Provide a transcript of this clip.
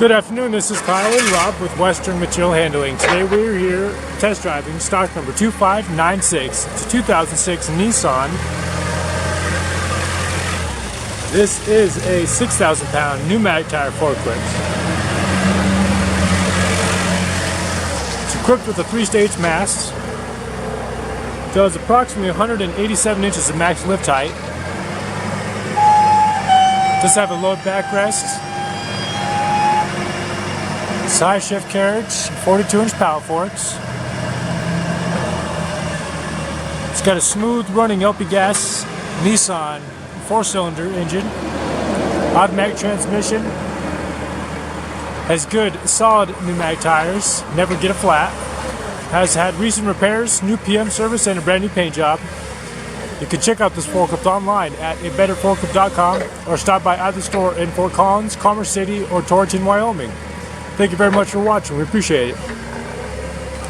Good afternoon, this is Kyle and Rob with Western Material Handling. Today we're here test driving stock number 2596. It's a 2006 Nissan. This is a 6,000 pound pneumatic tire forklift. It's equipped with a 3-stage mast. Does approximately 187 inches of max lift height. Does have a low backrest. Side shift carriage, 42-inch pallet forks. It's got a smooth running LP gas Nissan 4-cylinder engine, automatic transmission, has good solid pneumatic tires, never get a flat, has had recent repairs, new PM service, and a brand new paint job. You can check out this forklift online at abetterforklift.com or stop by either store in Fort Collins, Commerce City, or Torrington, Wyoming. Thank you very much for watching. We appreciate it.